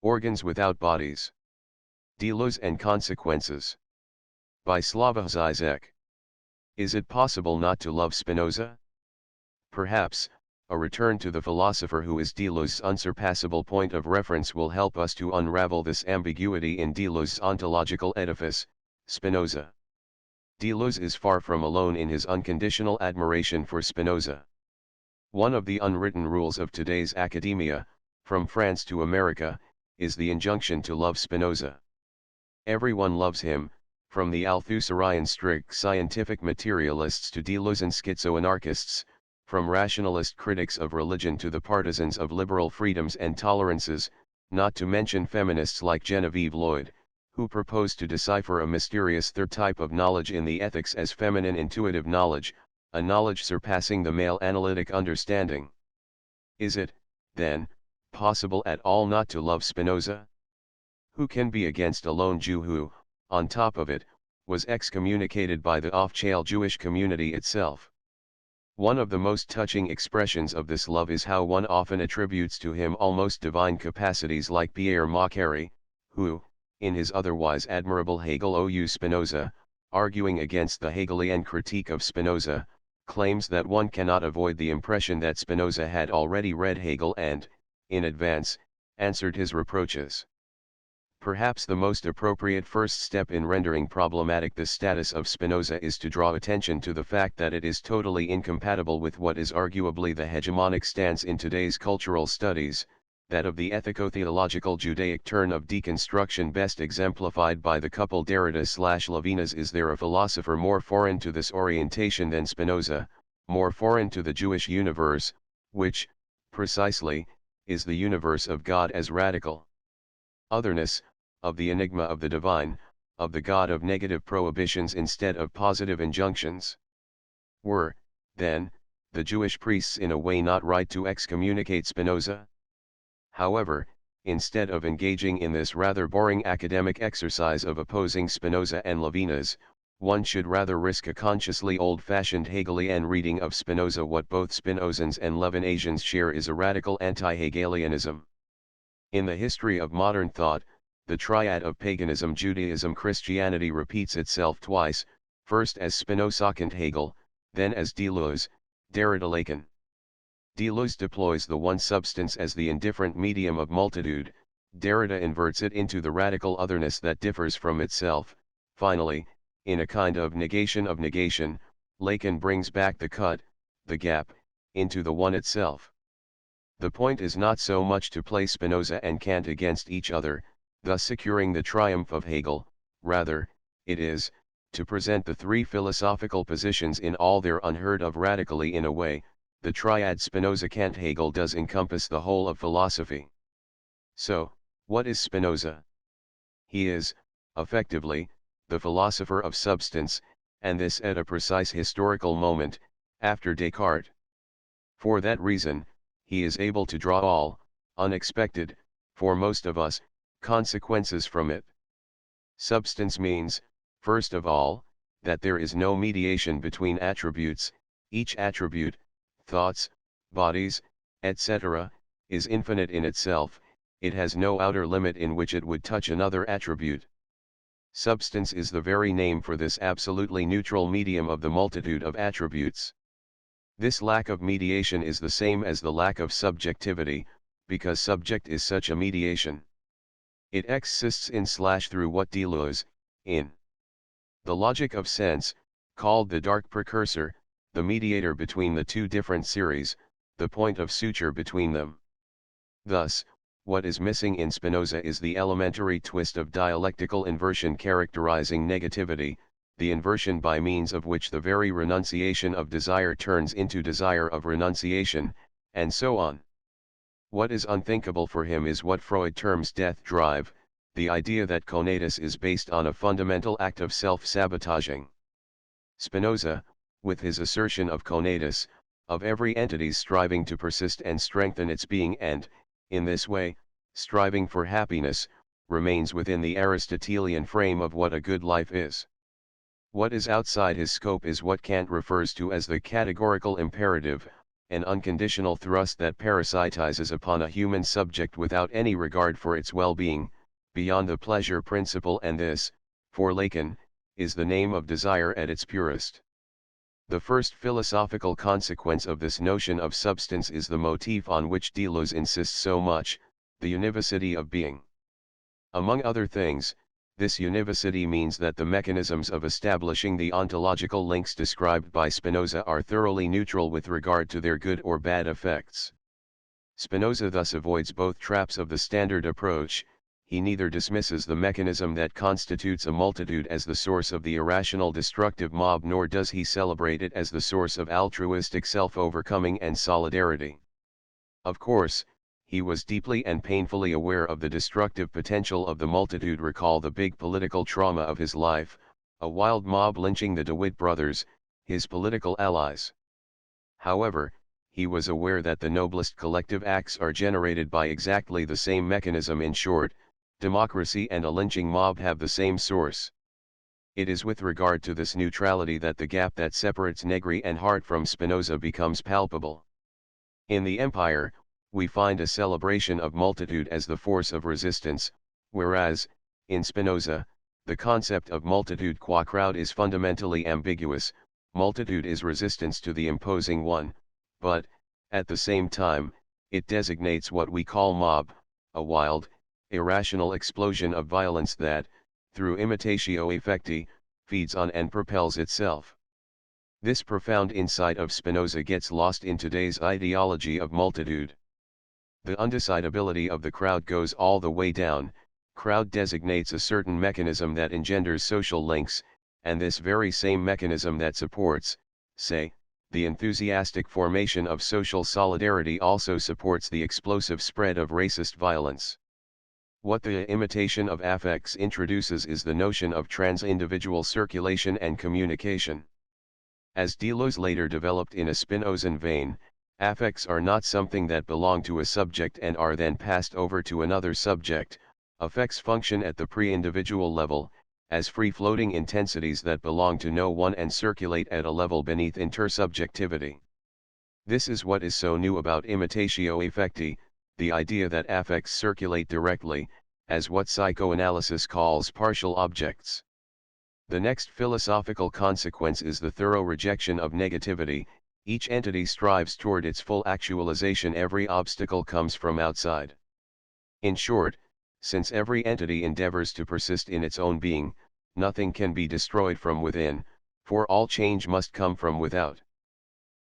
Organs Without Bodies. Deleuze and Consequences. By Slavoj Zizek. Is it possible not to love Spinoza? Perhaps, a return to the philosopher who is Deleuze's unsurpassable point of reference will help us to unravel this ambiguity in Deleuze's ontological edifice, Spinoza. Deleuze is far from alone in his unconditional admiration for Spinoza. One of the unwritten rules of today's academia, from France to America, is the injunction to love Spinoza. Everyone loves him, from the Althusserian strict scientific materialists to Deleuzian schizoanarchists, from rationalist critics of religion to the partisans of liberal freedoms and tolerances, not to mention feminists like Genevieve Lloyd, who propose to decipher a mysterious third type of knowledge in the ethics as feminine intuitive knowledge, a knowledge surpassing the male analytic understanding. Is it, then, possible at all not to love Spinoza? Who can be against a lone Jew who, on top of it, was excommunicated by the off-chail Jewish community itself? One of the most touching expressions of this love is how one often attributes to him almost divine capacities like Pierre Macquarrie, who, in his otherwise admirable Hegel ou Spinoza, arguing against the Hegelian critique of Spinoza, claims that one cannot avoid the impression that Spinoza had already read Hegel and, in advance, answered his reproaches. Perhaps the most appropriate first step in rendering problematic the status of Spinoza is to draw attention to the fact that it is totally incompatible with what is arguably the hegemonic stance in today's cultural studies, that of the ethico-theological Judaic turn of deconstruction best exemplified by the couple Derrida/Levinas. Is there a philosopher more foreign to this orientation than Spinoza, more foreign to the Jewish universe, which, precisely, is the universe of God as radical otherness, of the enigma of the divine, of the God of negative prohibitions instead of positive injunctions? Were, then, the Jewish priests in a way not right to excommunicate Spinoza? However, instead of engaging in this rather boring academic exercise of opposing Spinoza and Levinas, one should rather risk a consciously old-fashioned Hegelian reading of Spinoza. What both Spinozans and Levinasians share is a radical anti-Hegelianism. In the history of modern thought, the triad of paganism, Judaism, Christianity repeats itself twice, first as Spinoza and Hegel, then as Deleuze, Derrida, Lacan. Deleuze deploys the one substance as the indifferent medium of multitude, Derrida inverts it into the radical otherness that differs from itself. Finally, in a kind of negation, Lacan brings back the cut, the gap, into the one itself. The point is not so much to play Spinoza and Kant against each other, thus securing the triumph of Hegel, rather, it is, to present the three philosophical positions in all their unheard of radically. In a way, the triad Spinoza-Kant-Hegel does encompass the whole of philosophy. So, what is Spinoza? He is, effectively, the philosopher of substance, and this at a precise historical moment, after Descartes. For that reason, he is able to draw all, unexpected, for most of us, consequences from it. Substance means, first of all, that there is no mediation between attributes. Each attribute, thoughts, bodies, etc., is infinite in itself, it has no outer limit in which it would touch another attribute. Substance is the very name for this absolutely neutral medium of the multitude of attributes. This lack of mediation is the same as the lack of subjectivity, because subject is such a mediation. It exists in/through what Deleuze, in the logic of sense, called the dark precursor, the mediator between the two different series, the point of suture between them. Thus, what is missing in Spinoza is the elementary twist of dialectical inversion characterizing negativity, the inversion by means of which the very renunciation of desire turns into desire of renunciation, and so on. What is unthinkable for him is what Freud terms death drive, the idea that conatus is based on a fundamental act of self-sabotaging. Spinoza, with his assertion of conatus, of every entity's striving to persist and strengthen its being and, in this way, striving for happiness, remains within the Aristotelian frame of what a good life is. What is outside his scope is what Kant refers to as the categorical imperative, an unconditional thrust that parasitizes upon a human subject without any regard for its well-being, beyond the pleasure principle, and this, for Lacan, is the name of desire at its purest. The first philosophical consequence of this notion of substance is the motif on which Deleuze insists so much, the univocity of being. Among other things, this univocity means that the mechanisms of establishing the ontological links described by Spinoza are thoroughly neutral with regard to their good or bad effects. Spinoza thus avoids both traps of the standard approach. He neither dismisses the mechanism that constitutes a multitude as the source of the irrational destructive mob, nor does he celebrate it as the source of altruistic self-overcoming and solidarity. Of course, he was deeply and painfully aware of the destructive potential of the multitude. Recall the big political trauma of his life, a wild mob lynching the DeWitt brothers, his political allies. However, he was aware that the noblest collective acts are generated by exactly the same mechanism. In short, democracy and a lynching mob have the same source. It is with regard to this neutrality that the gap that separates Negri and Hart from Spinoza becomes palpable. In the Empire, we find a celebration of multitude as the force of resistance, whereas, in Spinoza, the concept of multitude qua crowd is fundamentally ambiguous. Multitude is resistance to the imposing one, but, at the same time, it designates what we call mob, a wild, irrational explosion of violence that, through imitatio effecti, feeds on and propels itself. This profound insight of Spinoza gets lost in today's ideology of multitude. The undecidability of the crowd goes all the way down. Crowd designates a certain mechanism that engenders social links, and this very same mechanism that supports, say, the enthusiastic formation of social solidarity also supports the explosive spread of racist violence. What the imitation of affects introduces is the notion of trans-individual circulation and communication. As Deleuze later developed in a Spinozan vein, affects are not something that belong to a subject and are then passed over to another subject. Affects function at the pre-individual level, as free-floating intensities that belong to no one and circulate at a level beneath intersubjectivity. This is what is so new about imitatio effecti, the idea that affects circulate directly, as what psychoanalysis calls partial objects. The next philosophical consequence is the thorough rejection of negativity. Each entity strives toward its full actualization. Every obstacle comes from outside. In short, since every entity endeavors to persist in its own being, nothing can be destroyed from within, for all change must come from without.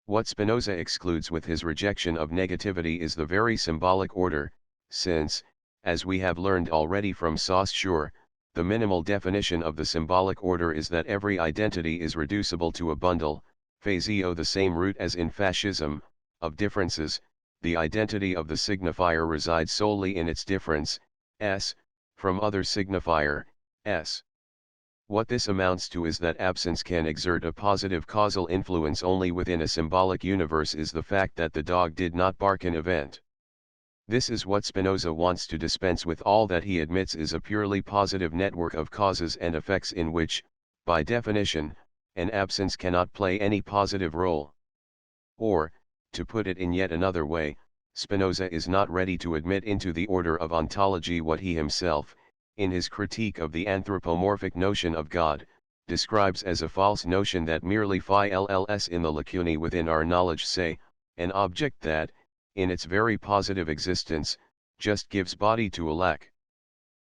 What Spinoza excludes with his rejection of negativity is the very symbolic order, since, as we have learned already from Saussure, the minimal definition of the symbolic order is that every identity is reducible to a bundle, phasio, the same root as in fascism, of differences. The identity of the signifier resides solely in its difference, s, from other signifier, s. What this amounts to is that absence can exert a positive causal influence only within a symbolic universe. Is the fact that the dog did not bark an event. This is what Spinoza wants to dispense with. All that he admits is a purely positive network of causes and effects in which, by definition, an absence cannot play any positive role. Or, to put it in yet another way, Spinoza is not ready to admit into the order of ontology what he himself, in his critique of the anthropomorphic notion of God, describes as a false notion that merely fills in the lacunae within our knowledge, say, an object that, in its very positive existence, just gives body to a lack.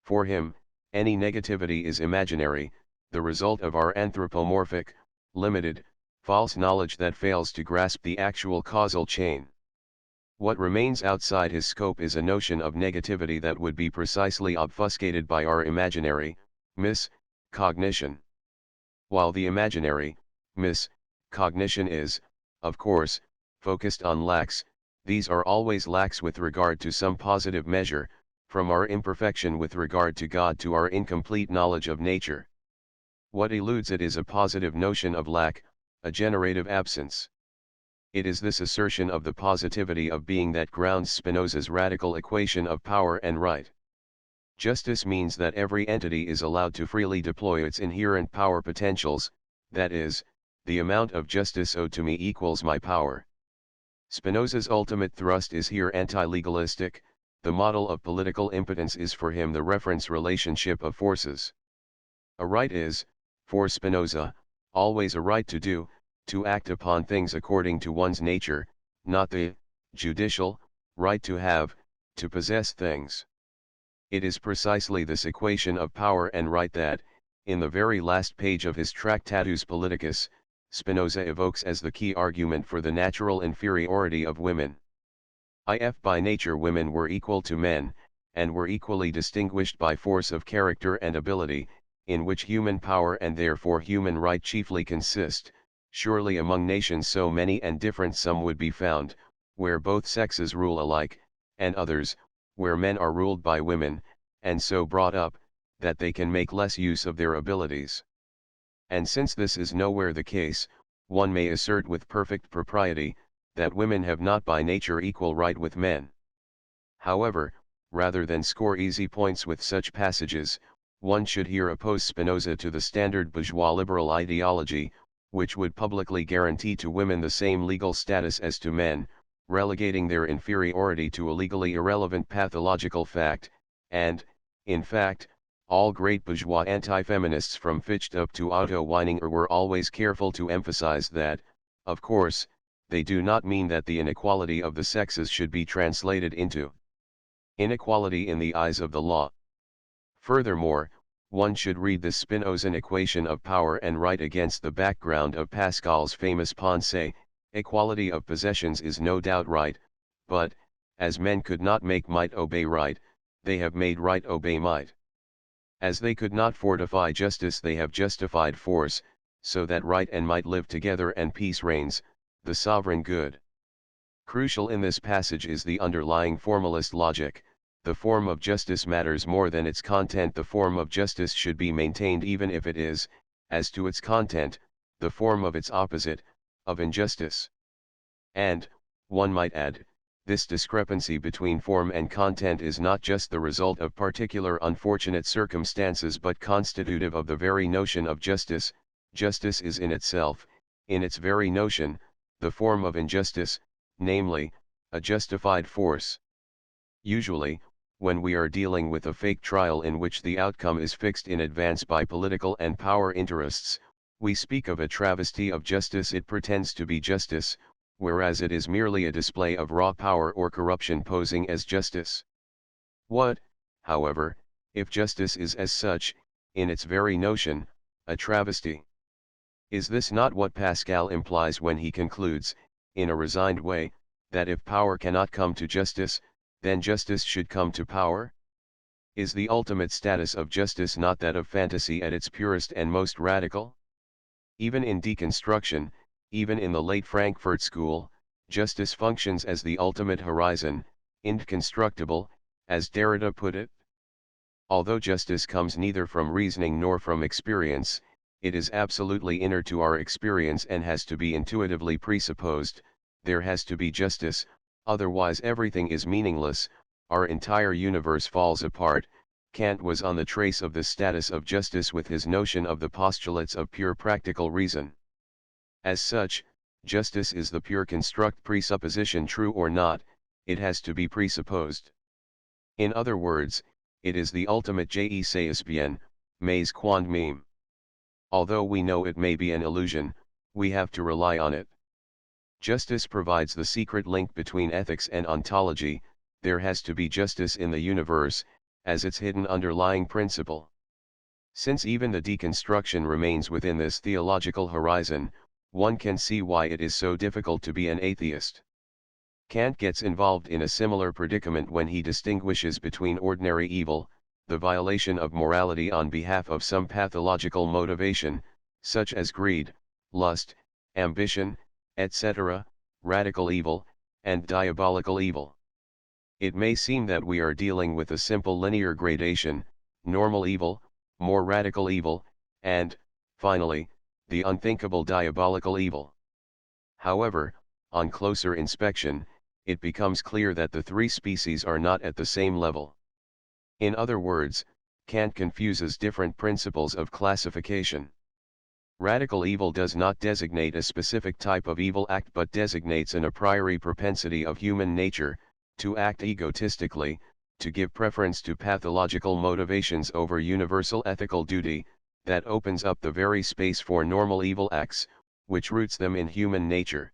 For him, any negativity is imaginary, the result of our anthropomorphic, limited, false knowledge that fails to grasp the actual causal chain. What remains outside his scope is a notion of negativity that would be precisely obfuscated by our imaginary, cognition. While the imaginary, cognition is, of course, focused on lacks, these are always lacks with regard to some positive measure, from our imperfection with regard to God to our incomplete knowledge of nature. What eludes it is a positive notion of lack, a generative absence. It is this assertion of the positivity of being that grounds Spinoza's radical equation of power and right. Justice means that every entity is allowed to freely deploy its inherent power potentials, that is, the amount of justice owed to me equals my power. Spinoza's ultimate thrust is here anti-legalistic. The model of political impotence is for him the reference relationship of forces. A right is, for Spinoza, always a right to do, to act upon things according to one's nature, not the judicial right to have, to possess things. It is precisely this equation of power and right that, in the very last page of his Tractatus Politicus, Spinoza evokes as the key argument for the natural inferiority of women. If by nature women were equal to men, and were equally distinguished by force of character and ability, in which human power and therefore human right chiefly consist, surely among nations so many and different some would be found, where both sexes rule alike, and others, where men are ruled by women, and so brought up, that they can make less use of their abilities. And since this is nowhere the case, one may assert with perfect propriety, that women have not by nature equal right with men. However, rather than score easy points with such passages, one should here oppose Spinoza to the standard bourgeois liberal ideology, which would publicly guarantee to women the same legal status as to men, relegating their inferiority to a legally irrelevant pathological fact, and, in fact, all great bourgeois anti-feminists from Fichte up to Otto Weininger were always careful to emphasize that, of course, they do not mean that the inequality of the sexes should be translated into inequality in the eyes of the law. Furthermore, one should read this Spinozan equation of power and right against the background of Pascal's famous pensée, equality of possessions is no doubt right, but, as men could not make might obey right, they have made right obey might. As they could not fortify justice they have justified force, so that right and might live together and peace reigns, the sovereign good. Crucial in this passage is the underlying formalist logic. The form of justice matters more than its content. The form of justice should be maintained even if it is, as to its content, the form of its opposite, of injustice. And, one might add, this discrepancy between form and content is not just the result of particular unfortunate circumstances but constitutive of the very notion of justice. Justice is in itself, in its very notion, the form of injustice, namely, a justified force. Usually, when we are dealing with a fake trial in which the outcome is fixed in advance by political and power interests, we speak of a travesty of justice. It pretends to be justice, whereas it is merely a display of raw power or corruption posing as justice. What, however, if justice is as such, in its very notion, a travesty? Is this not what Pascal implies when he concludes, in a resigned way, that if power cannot come to justice, then justice should come to power? Is the ultimate status of justice not that of fantasy at its purest and most radical? Even in deconstruction, even in the late Frankfurt School, justice functions as the ultimate horizon, inconstructible, as Derrida put it. Although justice comes neither from reasoning nor from experience, it is absolutely inner to our experience and has to be intuitively presupposed. There has to be justice, otherwise everything is meaningless, our entire universe falls apart. Kant was on the trace of this status of justice with his notion of the postulates of pure practical reason. As such, justice is the pure construct presupposition. True or not, it has to be presupposed. In other words, it is the ultimate je sais bien, mais quand même. Although we know it may be an illusion, we have to rely on it. Justice provides the secret link between ethics and ontology. There has to be justice in the universe, as its hidden underlying principle. Since even the deconstruction remains within this theological horizon, one can see why it is so difficult to be an atheist. Kant gets involved in a similar predicament when he distinguishes between ordinary evil, the violation of morality on behalf of some pathological motivation, such as greed, lust, ambition, etc., radical evil, and diabolical evil. It may seem that we are dealing with a simple linear gradation, normal evil, more radical evil, and, finally, the unthinkable diabolical evil. However, on closer inspection, it becomes clear that the three species are not at the same level. In other words, Kant confuses different principles of classification. Radical evil does not designate a specific type of evil act but designates an a priori propensity of human nature, to act egotistically, to give preference to pathological motivations over universal ethical duty, that opens up the very space for normal evil acts, which roots them in human nature.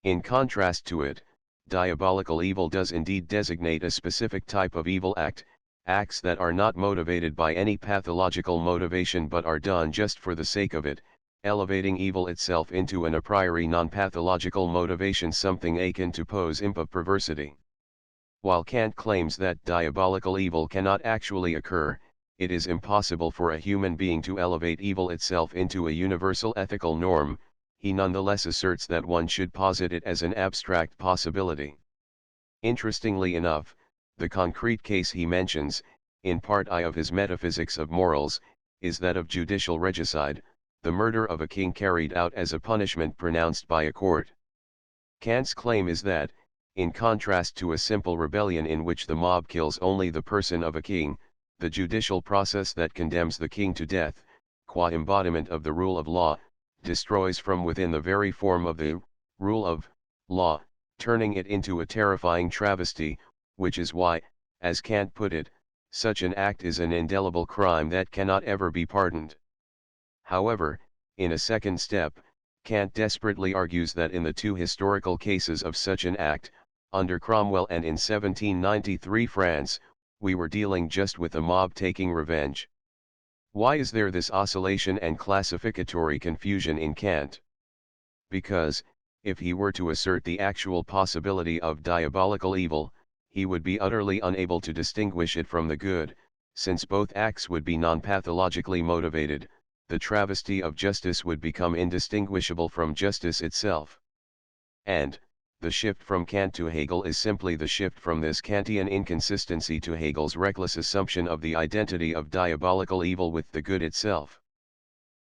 In contrast to it, diabolical evil does indeed designate a specific type of evil act, acts that are not motivated by any pathological motivation but are done just for the sake of it, elevating evil itself into an a priori non-pathological motivation, something akin to Poe's imp of perversity. While Kant claims that diabolical evil cannot actually occur, it is impossible for a human being to elevate evil itself into a universal ethical norm, he nonetheless asserts that one should posit it as an abstract possibility. Interestingly enough, the concrete case he mentions, in Part I of his Metaphysics of Morals, is that of judicial regicide, the murder of a king carried out as a punishment pronounced by a court. Kant's claim is that, in contrast to a simple rebellion in which the mob kills only the person of a king, the judicial process that condemns the king to death, qua embodiment of the rule of law, destroys from within the very form of the rule of law, turning it into a terrifying travesty, which is why, as Kant put it, such an act is an indelible crime that cannot ever be pardoned. However, in a second step, Kant desperately argues that in the two historical cases of such an act, under Cromwell and in 1793 France, we were dealing just with the mob taking revenge. Why is there this oscillation and classificatory confusion in Kant? Because, if he were to assert the actual possibility of diabolical evil, he would be utterly unable to distinguish it from the good, since both acts would be non-pathologically motivated, the travesty of justice would become indistinguishable from justice itself. And, the shift from Kant to Hegel is simply the shift from this Kantian inconsistency to Hegel's reckless assumption of the identity of diabolical evil with the good itself.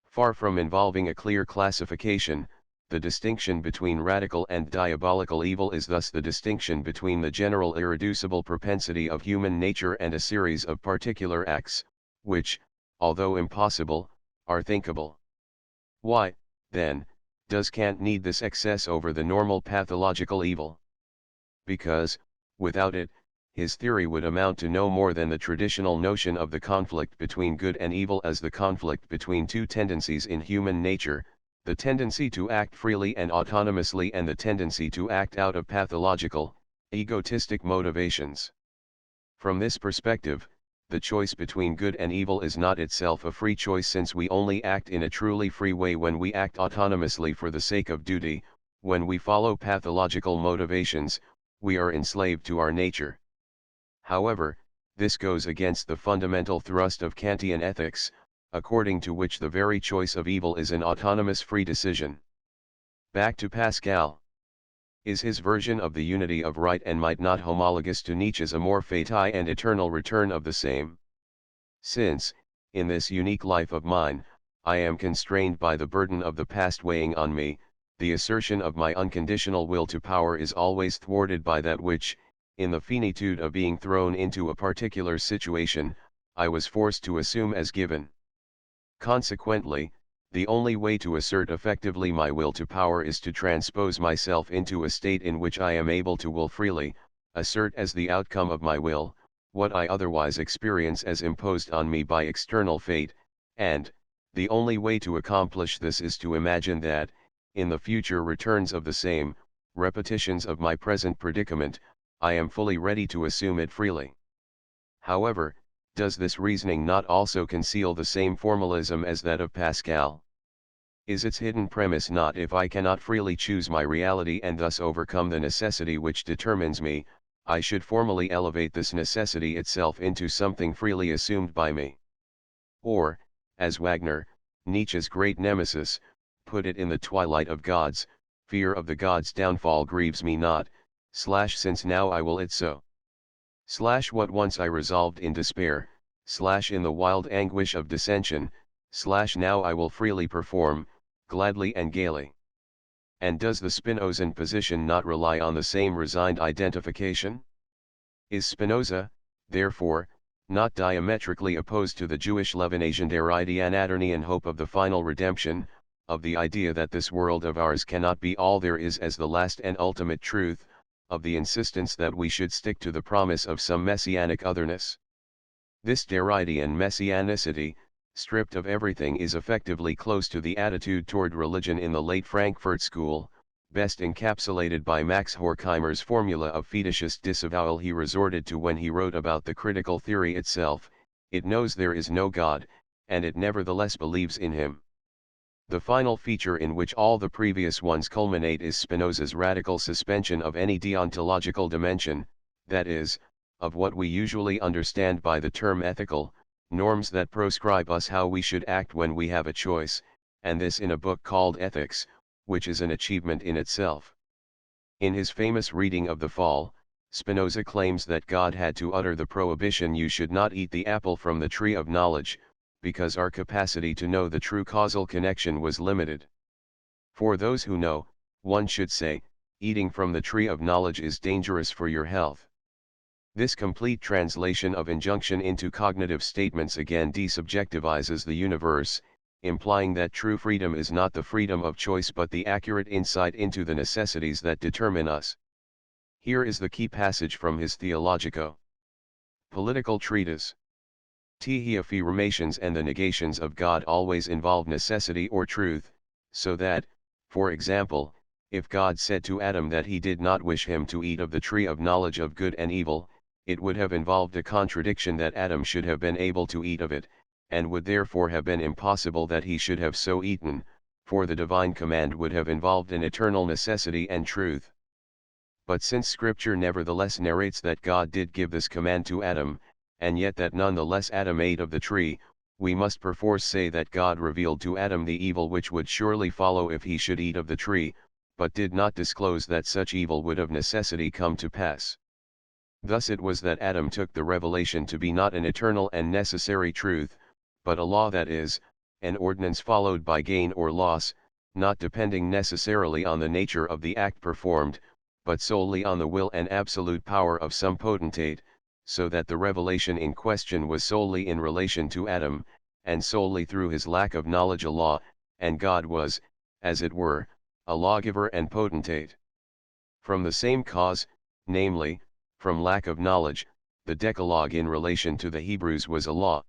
Far from involving a clear classification, the distinction between radical and diabolical evil is thus the distinction between the general irreducible propensity of human nature and a series of particular acts, which, although impossible, are thinkable. Why, then, does Kant need this excess over the normal pathological evil? Because, without it, his theory would amount to no more than the traditional notion of the conflict between good and evil as the conflict between two tendencies in human nature, the tendency to act freely and autonomously and the tendency to act out of pathological, egotistic motivations. From this perspective, the choice between good and evil is not itself a free choice, since we only act in a truly free way when we act autonomously for the sake of duty. When we follow pathological motivations, we are enslaved to our nature. However, this goes against the fundamental thrust of Kantian ethics, according to which the very choice of evil is an autonomous free decision. Back to Pascal. Is his version of the unity of right and might not homologous to Nietzsche's amor fati and eternal return of the same? Since, in this unique life of mine, I am constrained by the burden of the past weighing on me, the assertion of my unconditional will to power is always thwarted by that which, in the finitude of being thrown into a particular situation, I was forced to assume as given. Consequently, the only way to assert effectively my will to power is to transpose myself into a state in which I am able to will freely, assert as the outcome of my will, what I otherwise experience as imposed on me by external fate, and, the only way to accomplish this is to imagine that, in the future returns of the same, repetitions of my present predicament, I am fully ready to assume it freely. However, does this reasoning not also conceal the same formalism as that of Pascal? Is its hidden premise not, if I cannot freely choose my reality and thus overcome the necessity which determines me, I should formally elevate this necessity itself into something freely assumed by me? Or, as Wagner, Nietzsche's great nemesis, put it in The Twilight of Gods, fear of the gods' downfall grieves me not, since now I will it so. What once I resolved in despair, in the wild anguish of dissension, now I will freely perform, gladly and gaily. And does the Spinozan position not rely on the same resigned identification? Is Spinoza, therefore, not diametrically opposed to the Jewish Levinasian der Ideanaternian hope of the final redemption, of the idea that this world of ours cannot be all there is as the last and ultimate truth, of the insistence that we should stick to the promise of some messianic otherness. This Derridean messianicity, stripped of everything, is effectively close to the attitude toward religion in the late Frankfurt School, best encapsulated by Max Horkheimer's formula of fetishist disavowal he resorted to when he wrote about the critical theory itself: it knows there is no God, and it nevertheless believes in him. The final feature in which all the previous ones culminate is Spinoza's radical suspension of any deontological dimension, that is, of what we usually understand by the term ethical, norms that proscribe us how we should act when we have a choice, and this in a book called Ethics, which is an achievement in itself. In his famous reading of The Fall, Spinoza claims that God had to utter the prohibition "you should not eat the apple from the tree of knowledge," because our capacity to know the true causal connection was limited. For those who know, one should say, eating from the tree of knowledge is dangerous for your health. This complete translation of injunction into cognitive statements again desubjectivizes the universe, implying that true freedom is not the freedom of choice but the accurate insight into the necessities that determine us. Here is the key passage from his Theologico. Political treatise. The affirmations and the negations of God always involve necessity or truth, so that, for example, if God said to Adam that he did not wish him to eat of the tree of knowledge of good and evil, it would have involved a contradiction that Adam should have been able to eat of it, and would therefore have been impossible that he should have so eaten, for the divine command would have involved an eternal necessity and truth. But since Scripture nevertheless narrates that God did give this command to Adam, and yet that nonetheless Adam ate of the tree, we must perforce say that God revealed to Adam the evil which would surely follow if he should eat of the tree, but did not disclose that such evil would of necessity come to pass. Thus it was that Adam took the revelation to be not an eternal and necessary truth, but a law, that is, an ordinance followed by gain or loss, not depending necessarily on the nature of the act performed, but solely on the will and absolute power of some potentate, so that the revelation in question was solely in relation to Adam, and solely through his lack of knowledge a law, and God was, as it were, a lawgiver and potentate. From the same cause, namely, from lack of knowledge, the Decalogue in relation to the Hebrews was a law.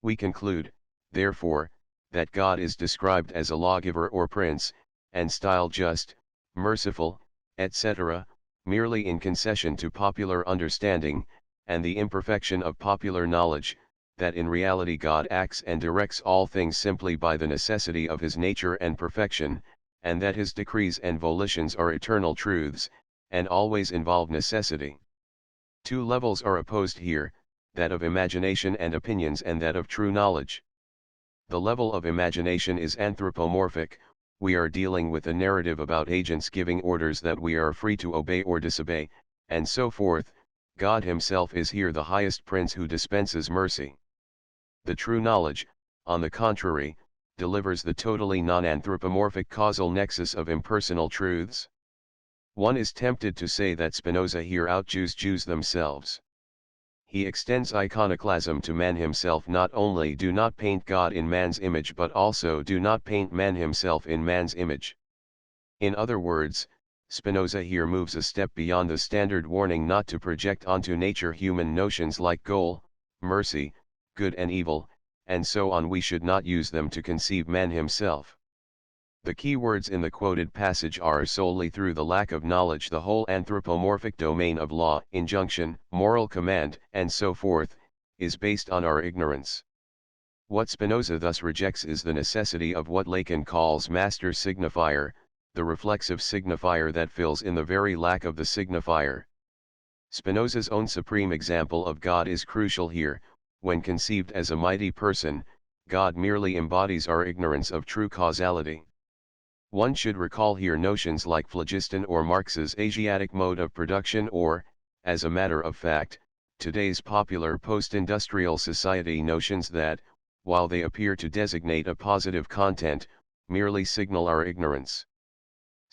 We conclude, therefore, that God is described as a lawgiver or prince, and styled just, merciful, etc., merely in concession to popular understanding, and the imperfection of popular knowledge, that in reality God acts and directs all things simply by the necessity of his nature and perfection, and that his decrees and volitions are eternal truths, and always involve necessity. Two levels are opposed here, that of imagination and opinions and that of true knowledge. The level of imagination is anthropomorphic. We are dealing with a narrative about agents giving orders that we are free to obey or disobey, and so forth. God himself is here the highest prince who dispenses mercy. The true knowledge, on the contrary, delivers the totally non-anthropomorphic causal nexus of impersonal truths. One is tempted to say that Spinoza here outJews Jews themselves. He extends iconoclasm to man himself. Not only do not paint God in man's image but also do not paint man himself in man's image. In other words, Spinoza here moves a step beyond the standard warning not to project onto nature human notions like goal, mercy, good and evil, and so on. We should not use them to conceive man himself. The key words in the quoted passage are solely through the lack of knowledge. The whole anthropomorphic domain of law, injunction, moral command, and so forth, is based on our ignorance. What Spinoza thus rejects is the necessity of what Lacan calls master signifier, the reflexive signifier that fills in the very lack of the signifier. Spinoza's own supreme example of God is crucial here. When conceived as a mighty person, God merely embodies our ignorance of true causality. One should recall here notions like phlogiston or Marx's Asiatic mode of production, or, as a matter of fact, today's popular post-industrial society notions that, while they appear to designate a positive content, merely signal our ignorance.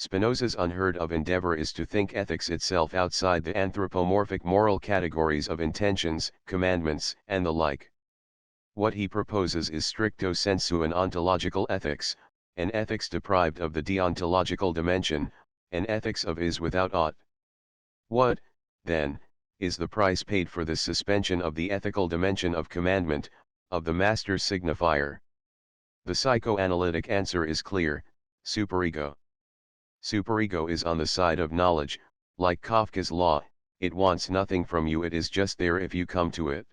Spinoza's unheard of endeavor is to think ethics itself outside the anthropomorphic moral categories of intentions, commandments, and the like. What he proposes is stricto sensu an ontological ethics, an ethics deprived of the deontological dimension, an ethics of is without ought. What, then, is the price paid for this suspension of the ethical dimension of commandment, of the master signifier? The psychoanalytic answer is clear: superego. Superego is on the side of knowledge. Like Kafka's law, it wants nothing from you, it is just there if you come to it.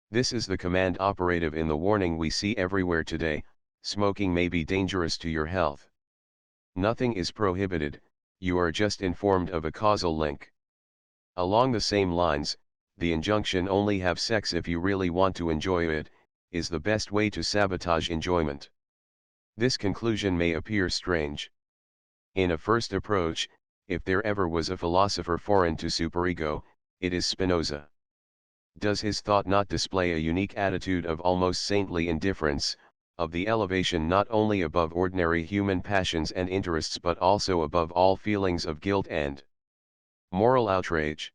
This is the command operative in the warning we see everywhere today: smoking may be dangerous to your health. Nothing is prohibited, you are just informed of a causal link. Along the same lines, the injunction only have sex if you really want to enjoy it, is the best way to sabotage enjoyment. This conclusion may appear strange. In a first approach, if there ever was a philosopher foreign to superego, it is Spinoza. Does his thought not display a unique attitude of almost saintly indifference, of the elevation not only above ordinary human passions and interests but also above all feelings of guilt and moral outrage?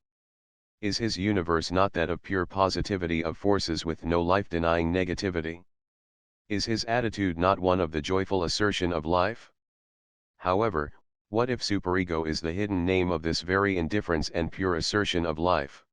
Is his universe not that of pure positivity of forces with no life-denying negativity? Is his attitude not one of the joyful assertion of life? However, what if superego is the hidden name of this very indifference and pure assertion of life?